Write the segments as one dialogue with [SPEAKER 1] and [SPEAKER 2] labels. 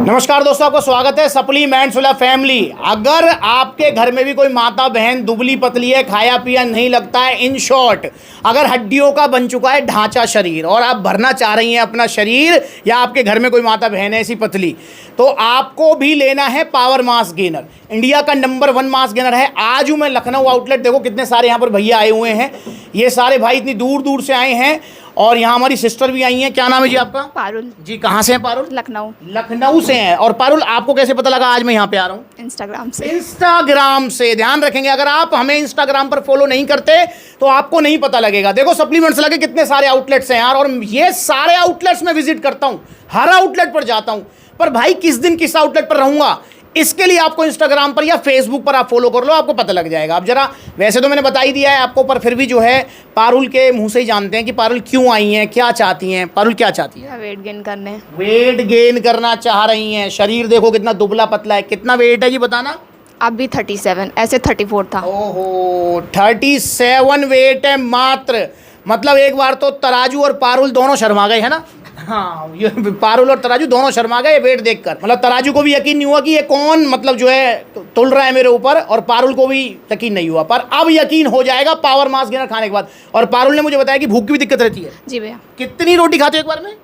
[SPEAKER 1] नमस्कार दोस्तों, आपका स्वागत है सप्लीमेंट्स वाला फैमिली। अगर आपके घर में भी कोई माता बहन दुबली पतली है, खाया पिया नहीं लगता है, इन शॉर्ट अगर हड्डियों का बन चुका है ढांचा शरीर और आप भरना चाह रही हैं अपना शरीर, या आपके घर में कोई माता बहन है ऐसी पतली, तो आपको भी लेना है पावर मास गेनर। इंडिया का नंबर 1 मास गेनर है। आज हूँ मैं लखनऊ आउटलेट। देखो कितने सारे यहाँ पर भैया आए हुए हैं। ये सारे भाई इतनी दूर दूर से आए हैं और यहाँ हमारी सिस्टर भी आई हैं। क्या नाम है जी आपका?
[SPEAKER 2] पारुल
[SPEAKER 1] जी। कहाँ से हैं पारुल?
[SPEAKER 2] लखनऊ।
[SPEAKER 1] लखनऊ से हैं। और पारुल, आपको कैसे पता लगा आज मैं यहाँ पे आ रहा हूँ?
[SPEAKER 2] इंस्टाग्राम से।
[SPEAKER 1] इंस्टाग्राम से। ध्यान रखेंगे, अगर आप हमें इंस्टाग्राम पर फॉलो नहीं करते तो आपको नहीं पता लगेगा। देखो सप्लीमेंट्स लगे कितने सारे आउटलेट्स हैं यार, और ये सारे आउटलेट्स में विजिट करता हूँ, हर आउटलेट पर जाता हूँ, पर भाई किस दिन किस आउटलेट पर रहूंगा इसके लिए आपको इंस्टाग्राम पर या फेसबुक पर आप फॉलो कर लो, आपको पता लग जाएगा। अब जरा, वैसे तो मैंने बता ही दिया है आपको, पर फिर भी जो है पारुल के मुंह से ही जानते हैं कि पारुल क्यों आई हैं, क्या चाहती हैं। पारुल क्या चाहती है?
[SPEAKER 2] वेट गेन करने।
[SPEAKER 1] वेट गेन करना चाह रही हैं। शरीर देखो कितना दुबला पतला है। कितना वेट है जी बताना?
[SPEAKER 2] अभी 37, ऐसे 34 था।
[SPEAKER 1] ओहो, 37 वेट है मात्र। मतलब एक बार तो तराजू और पारुल दोनों शर्मा गए, है ना? हाँ, ये पारुल और तराजू दोनों शर्मा गए वेट देखकर। मतलब तराजू को भी यकीन नहीं हुआ कि ये कौन मतलब जो है तुल रहा है मेरे ऊपर, और पारुल को भी यकीन नहीं हुआ, पर अब यकीन हो जाएगा पावर मास गेनर खाने के बाद। और पारुल ने मुझे बताया कि भूख की भी दिक्कत रहती है।
[SPEAKER 2] जी भैया।
[SPEAKER 1] कितनी रोटी खाते हो एक बार में?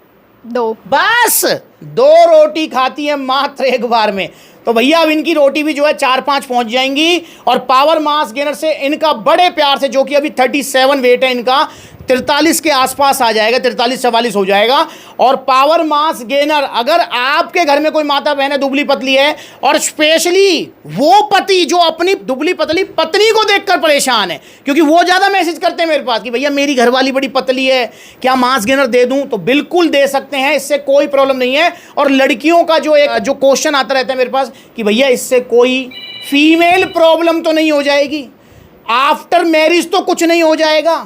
[SPEAKER 2] 2।
[SPEAKER 1] बस 2 रोटी खाती है मात्र एक बार में। तो भैया अब इनकी रोटी भी जो है 4-5 पहुंच जाएंगी। और पावर मास गेनर से इनका बड़े प्यार से, जो कि अभी 37 वेट है इनका, 43 के आसपास आ जाएगा, 43-44 हो जाएगा। और पावर मास गेनर, अगर आपके घर में कोई माता बहन है दुबली पतली है, और स्पेशली वो पति जो अपनी दुबली पतली पत्नी को देखकर परेशान है, क्योंकि वो ज़्यादा मैसेज करते हैं मेरे पास कि भैया मेरी घरवाली बड़ी पतली है, क्या मास गेनर दे दूं? तो बिल्कुल दे सकते हैं, इससे कोई प्रॉब्लम नहीं है। और लड़कियों का जो क्वेश्चन आता रहता है मेरे पास कि भैया इससे कोई फीमेल प्रॉब्लम तो नहीं हो जाएगी, आफ्टर मैरिज तो कुछ नहीं हो जाएगा,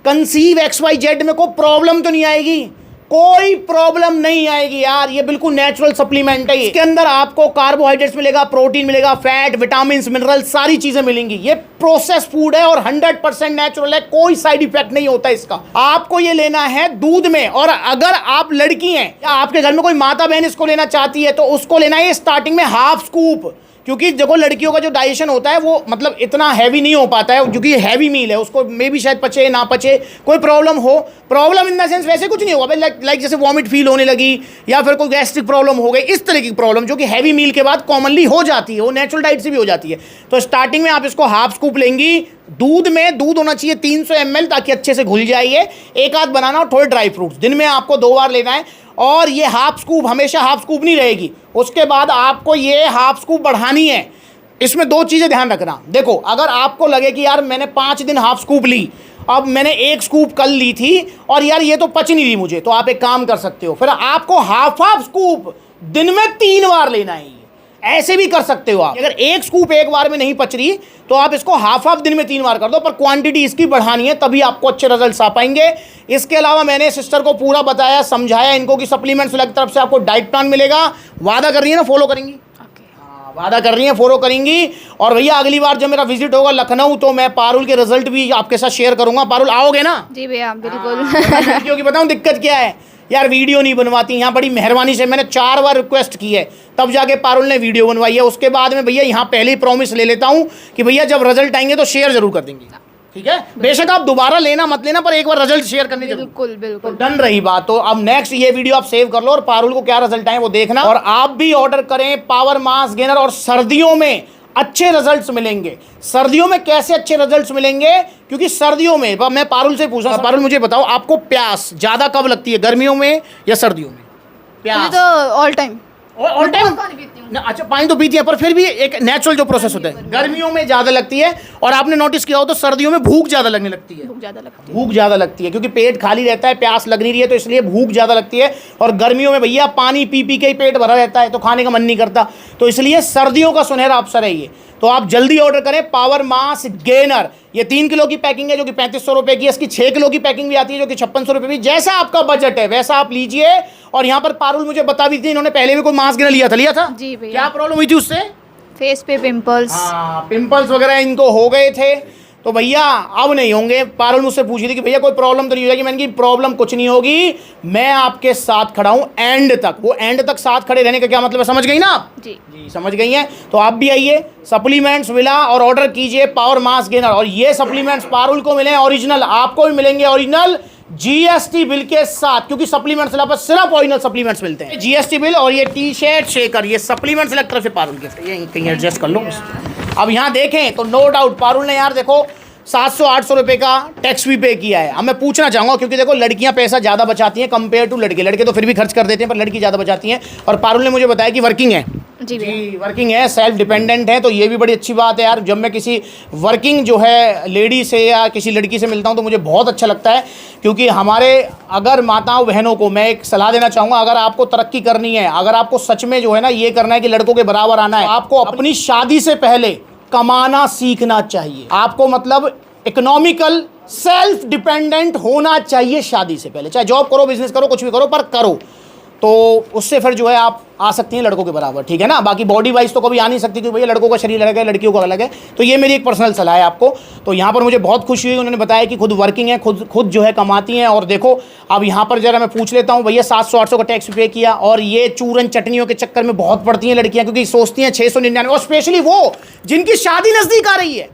[SPEAKER 1] कंसीव XYZ में कोई प्रॉब्लम तो नहीं आएगी? कोई प्रॉब्लम नहीं आएगी यार। ये बिल्कुल नेचुरल सप्लीमेंट है। इसके अंदर आपको कार्बोहाइड्रेट्स मिलेगा, प्रोटीन मिलेगा, फैट, विटामिन, मिनरल, सारी चीजें मिलेंगी। ये प्रोसेस फूड है और 100% नेचुरल है, कोई साइड इफेक्ट नहीं होता इसका। आपको ये लेना है दूध में। और अगर आप लड़की हैं या आपके घर में कोई माता बहन इसको लेना चाहती है तो उसको लेना है स्टार्टिंग में हाफ स्कूप, क्योंकि देखो लड़कियों का जो डाइजेशन होता है वो मतलब इतना हैवी नहीं हो पाता है, क्योंकि हैवी मील है, उसको मे भी शायद पचे ना पचे, कोई प्रॉब्लम हो। प्रॉब्लम इन द सेंस वैसे कुछ नहीं होगा, लाइक जैसे वॉमिट फील होने लगी या फिर कोई गैस्ट्रिक प्रॉब्लम हो गई, इस तरह की प्रॉब्लम जो कि हैवी मील के बाद कॉमनली हो जाती है, वो नेचुरल डाइट से भी हो जाती है। तो स्टार्टिंग में आप इसको हाफ स्कूप लेंगी। दूध में दूध होना चाहिए 300 ml, ताकि अच्छे से घुल जाइए। एक आध बनाना और थोड़े ड्राई फ्रूट्स। दिन में आपको 2 बार लेना है। और ये हाफ स्कूप हमेशा हाफ स्कूप नहीं रहेगी, उसके बाद आपको ये हाफ स्कूप बढ़ानी है। इसमें 2 चीज़ें ध्यान रखना। देखो, अगर आपको लगे कि यार मैंने 5 दिन हाफ स्कूप ली, अब मैंने 1 स्कूप कल ली थी और यार ये तो पच नहीं रही मुझे, तो आप एक काम कर सकते हो, फिर आपको हाफ स्कूप दिन में 3 बार लेना है। ऐसे भी कर सकते हो आप। अगर 1 स्कूप एक बार में नहीं पच रही तो आप इसको हाफ दिन में 3 बार कर दो, पर क्वांटिटी इसकी बढ़ानी है, तभी आपको अच्छे रिजल्ट्स आ पाएंगे। इसके अलावा मैंने सिस्टर को पूरा बताया, समझाया इनको कि सप्लीमेंट्स की तरफ से आपको डाइट प्लान मिलेगा। वादा कर रही है ना फॉलो करेंगी? वादा कर रही हैं फॉलो करेंगी। और भैया अगली बार जब मेरा विजिट होगा लखनऊ तो मैं पारुल के रिजल्ट भी आपके साथ शेयर करूंगा। पारुल आओगे ना?
[SPEAKER 2] जी भैया बिल्कुल।
[SPEAKER 1] वीडियो की बताऊं दिक्कत क्या है यार, वीडियो नहीं बनवाती यहाँ। बड़ी मेहरबानी से मैंने 4 बार रिक्वेस्ट की है, तब जाके पारुल ने वीडियो बनवाई है। उसके बाद में भैया यहाँ पहले ही प्रॉमिस ले लेता हूँ कि भैया जब रिजल्ट आएंगे तो शेयर जरूर कर देंगे, ठीक है? बेशक आप दोबारा लेना मत लेना, पर एक बार रिजल्ट शेयर करने जरूर।
[SPEAKER 2] बिल्कुल बिल्कुल।
[SPEAKER 1] तो डन रही बात। तो अब नेक्स्ट ये वीडियो आप सेव कर लो और पारुल को क्या रिजल्ट आए वो देखना। और आप भी ऑर्डर करें पावर मास गेनर। और सर्दियों में अच्छे रिजल्ट्स मिलेंगे। सर्दियों में कैसे अच्छे रिजल्ट्स मिलेंगे? क्योंकि सर्दियों में मैं पारुल से पूछा, पारुल मुझे बताओ आपको प्यास ज्यादा कब लगती है, गर्मियों में या सर्दियों में? प्यास
[SPEAKER 2] तो ऑल टाइम
[SPEAKER 1] अच्छा, पानी तो पीती है, पर फिर भी एक नेचुरल जो प्रोसेस होता है, गर्मियों में ज्यादा लगती है। और आपने नोटिस किया हो तो सर्दियों में भूख ज्यादा लगने लगती है। भूख ज्यादा लगती है क्योंकि पेट खाली रहता है, प्यास लग नहीं रही है, तो इसलिए भूख ज्यादा लगती है। और गर्मियों में भैया पानी पी पी के ही पेट भरा रहता है, तो खाने का मन नहीं करता। तो इसलिए सर्दियों का सुनहरा अवसर है ये। तो आप जल्दी ऑर्डर करें पावर मास गेनर। ये 3 किलो की पैकिंग है जो कि 3500 रुपए की है। इसकी 6 किलो की पैकिंग भी आती है जो कि 5600 रुपए की। जैसा आपका बजट है वैसा आप लीजिए। और यहाँ पर पारुल मुझे बता भी थी, इन्होंने पहले भी कोई मास गेनर लिया था?
[SPEAKER 2] जी भैया।
[SPEAKER 1] क्या प्रॉब्लम हुई थी उससे?
[SPEAKER 2] फेस पे पिंपल्स।
[SPEAKER 1] हाँ, पिंपल्स वगैरह इनको हो गए थे। तो भैया अब नहीं होंगे। पारुल मुझसे पूछ रही थी कि भैया कोई प्रॉब्लम तो नहीं होगी। मैंने कहा प्रॉब्लम कुछ नहीं होगी, मैं आपके साथ खड़ा हूं एंड तक। वो एंड तक साथ खड़े रहने का क्या मतलब है, समझ गई ना आप?
[SPEAKER 2] जी
[SPEAKER 1] समझ गई हैं। तो आप भी आइए सप्लीमेंट्स विला और ऑर्डर कीजिए पावर मास गेनर। और ये सप्लीमेंट्स पारुल को मिले ओरिजिनल, आपको भी मिलेंगे ओरिजिनल जीएसटी बिल के साथ, क्योंकि सप्लीमेंट्स विला पर सिर्फ ओरिजिनल सप्लीमेंट्स मिलते हैं। जीएसटी बिल और ये टी शर्ट शेकर, ये सप्लीमेंट्स विला की तरफ से पारुल गिफ्ट। ये कहीं एडजस्ट कर लो। अब यहाँ देखें तो नो डाउट पारुल ने यार देखो 700-800 रुपये का टैक्स भी पे किया है। अब मैं पूछना चाहूँगा, क्योंकि देखो लड़कियाँ पैसा ज़्यादा बचाती हैं कंपेयर टू लड़के। लड़के तो फिर भी खर्च कर देते हैं, पर लड़की ज़्यादा बचाती हैं। और पारुल ने मुझे बताया कि वर्किंग है।
[SPEAKER 2] जी
[SPEAKER 1] वर्किंग है, सेल्फ डिपेंडेंट है, तो ये भी बड़ी अच्छी बात है यार। जब मैं किसी वर्किंग जो है लेडी से या किसी लड़की से मिलता हूँ तो मुझे बहुत अच्छा लगता है, क्योंकि हमारे अगर माताओं बहनों को मैं एक सलाह देना चाहूँगा, अगर आपको तरक्की करनी है, अगर आपको सच में जो है ना ये करना है कि लड़कों के बराबर आना है, आपको अपनी शादी से पहले कमाना सीखना चाहिए। आपको मतलब इकोनॉमिकल सेल्फ डिपेंडेंट होना चाहिए शादी से पहले। चाहे जॉब करो, बिजनेस करो, कुछ भी करो, पर करो, तो उससे फिर जो है आप आ सकती हैं लड़कों के बराबर, ठीक है ना। बाकी बॉडी वाइज तो कभी आ नहीं सकती, क्योंकि भैया लड़कों का शरीर अलग है, लड़कियों का अलग है। तो ये मेरी एक पर्सनल सलाह है आपको। तो यहाँ पर मुझे बहुत खुशी हुई, उन्होंने बताया कि खुद वर्किंग है, खुद जो है कमाती हैं। और देखो अब यहाँ पर जरा मैं पूछ लेता हूँ, भैया 700-800 का टैक्स पे किया, और ये चूरन चटनियों के चक्कर में बहुत पड़ती हैं लड़कियाँ, क्योंकि सोचती हैं 699, और स्पेशली वो जिनकी शादी नज़दीक आ रही है।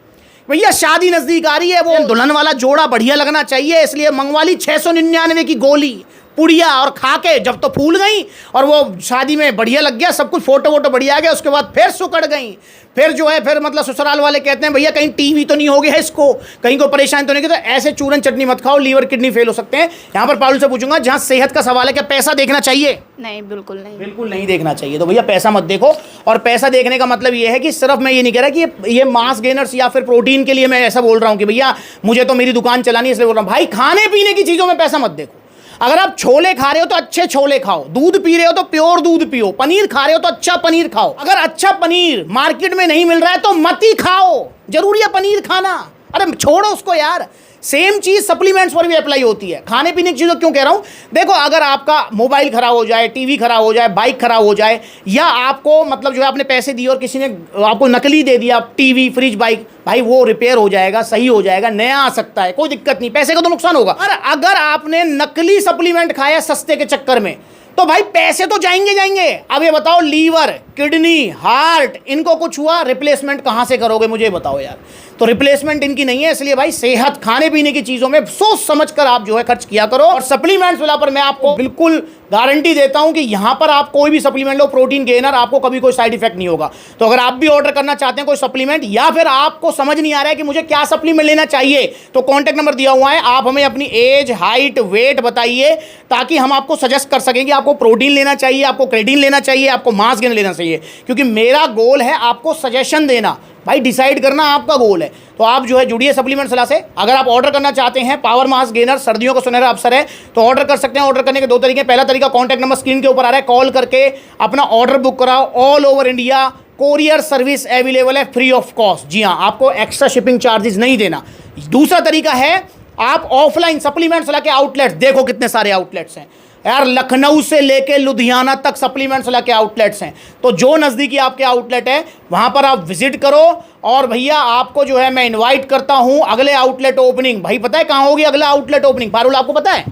[SPEAKER 1] भैया शादी नज़दीक आ रही है, वो दुल्हन वाला जोड़ा बढ़िया लगना चाहिए, इसलिए मंगवा ली 699 की गोली पुड़िया, और खा के जब तो फूल गई और वो शादी में बढ़िया लग गया, सब कुछ फोटो वोटो बढ़िया आ गया, उसके बाद फिर सुकड़ गई। फिर जो है फिर मतलब ससुराल वाले कहते हैं भैया कहीं टीवी तो नहीं हो गया है इसको, कहीं को परेशानी तो नहीं की। तो ऐसे चूरन चटनी मत खाओ, लीवर किडनी फेल हो सकते हैं। यहाँ पर पारुल से पूछूंगा, जहाँ सेहत का सवाल है, क्या पैसा देखना चाहिए?
[SPEAKER 2] नहीं, बिल्कुल नहीं,
[SPEAKER 1] बिल्कुल नहीं देखना चाहिए। तो भैया पैसा मत देखो। और पैसा देखने का मतलब ये है कि सिर्फ मैं ये नहीं कह रहा कि ये मास गेनर्स या फिर प्रोटीन के लिए मैं ऐसा बोल रहा हूँ कि भैया मुझे तो मेरी दुकान चलानी है इसलिए बोल रहा हूँ। भाई खाने पीने की चीज़ों में पैसा मत देखो। अगर आप छोले खा रहे हो तो अच्छे छोले खाओ, दूध पी रहे हो तो प्योर दूध पियो, पनीर खा रहे हो तो अच्छा पनीर खाओ। अगर अच्छा पनीर मार्केट में नहीं मिल रहा है तो मत ही खाओ, जरूरी है पनीर खाना, अरे छोड़ो उसको यार। सेम चीज सप्लीमेंट्स पर भी अप्लाई होती है। खाने पीने की चीज़ों क्यों कह रहा हूं, देखो अगर आपका मोबाइल खराब हो जाए, टीवी खराब हो जाए, बाइक खराब हो जाए, या आपको मतलब जो है आपने पैसे दिए और किसी ने आपको नकली दे दिया टीवी, फ्रिज, बाइक, भाई वो रिपेयर हो जाएगा, सही हो जाएगा, नया आ सकता है, कोई दिक्कत नहीं, पैसे का तो नुकसान होगा। और अगर आपने नकली सप्लीमेंट खाया सस्ते के चक्कर में, तो भाई पैसे तो जाएंगे। अब ये बताओ लीवर, किडनी, हार्ट, इनको कुछ हुआ, रिप्लेसमेंट कहाँ से करोगे मुझे बताओ यार। तो रिप्लेसमेंट इनकी नहीं है, इसलिए भाई सेहत, खाने पीने की चीज़ों में सोच समझ कर आप जो है खर्च किया करो। और सप्लीमेंट्स वाला पर मैं आपको बिल्कुल गारंटी देता हूं कि यहां पर आप कोई भी सप्लीमेंट लो, प्रोटीन गेनर, आपको कभी कोई साइड इफेक्ट नहीं होगा। तो अगर आप भी ऑर्डर करना चाहते हैं कोई सप्लीमेंट, या फिर आपको समझ नहीं आ रहा है कि मुझे क्या सप्लीमेंट लेना चाहिए, तो कॉन्टैक्ट नंबर दिया हुआ है, आप हमें अपनी एज, हाइट, वेट बताइए, ताकि हम आपको सजेस्ट कर सकें कि आपको प्रोटीन लेना चाहिए, आपको क्रेटीन लेना चाहिए, आपको मास गेनर लेना चाहिए। क्योंकि मेरा गोल है आपको सजेशन देना, भाई डिसाइड करना आपका गोल है। तो आप जो है जुड़िए सप्लीमेंट सलाह से। अगर आप ऑर्डर करना चाहते हैं पावर मास गेनर, सर्दियों का सुनहरा अवसर है, तो ऑर्डर कर सकते हैं। ऑर्डर करने के दो तरीके, पहला तरीका कॉन्टैक्ट नंबर स्क्रीन के ऊपर आ रहा है, कॉल करके अपना ऑर्डर बुक कराओ। All over India courier service available है, फ्री ऑफ कॉस्ट। जी हाँ, आपको एक्स्ट्रा शिपिंग चार्जेस नहीं देना। दूसरा तरीका है आप ऑफलाइन सप्लीमेंट सलाह के आउटलेट्स, देखो कितने सारे आउटलेट्स हैं यार, लखनऊ से लेके लुधियाना तक सप्लीमेंट्स वाला के आउटलेट्स हैं। तो जो नज़दीकी आपके आउटलेट है वहाँ पर आप विजिट करो। और भैया आपको जो है मैं इनवाइट करता हूँ अगले आउटलेट ओपनिंग। भाई पता है कहाँ होगी अगला आउटलेट ओपनिंग पारुल, आपको पता है?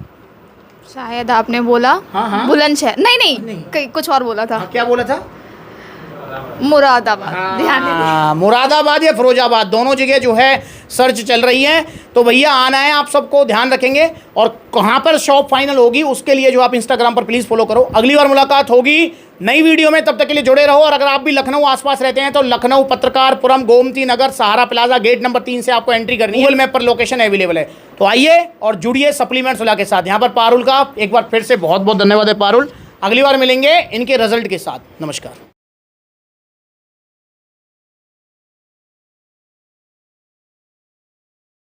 [SPEAKER 2] शायद आपने बोला
[SPEAKER 1] हाँ।
[SPEAKER 2] बुलंदशहर, नहीं कुछ और बोला था।
[SPEAKER 1] क्या बोला था?
[SPEAKER 2] मुरादाबाद, ध्यान दीजिए।
[SPEAKER 1] मुरादाबाद या फिरोजाबाद, दोनों जगह जो है सर्च चल रही है। तो भैया आना है, आप सबको ध्यान रखेंगे। और कहाँ पर शॉप फाइनल होगी उसके लिए जो आप इंस्टाग्राम पर प्लीज़ फॉलो करो। अगली बार मुलाकात होगी नई वीडियो में, तब तक के लिए जुड़े रहो। और अगर आप भी लखनऊ आसपास रहते हैं तो लखनऊ, पत्रकारपुरम, गोमती नगर, सहारा प्लाजा, गेट नंबर 3 से आपको एंट्री करनी है। गूगल मैप पर लोकेशन अवेलेबल है। तो आइए और जुड़िए सप्लीमेंट्स वाला के साथ। यहाँ पर पारुल का एक बार फिर से बहुत बहुत धन्यवाद है पारुल। अगली बार मिलेंगे इनके रिजल्ट के साथ। नमस्कार।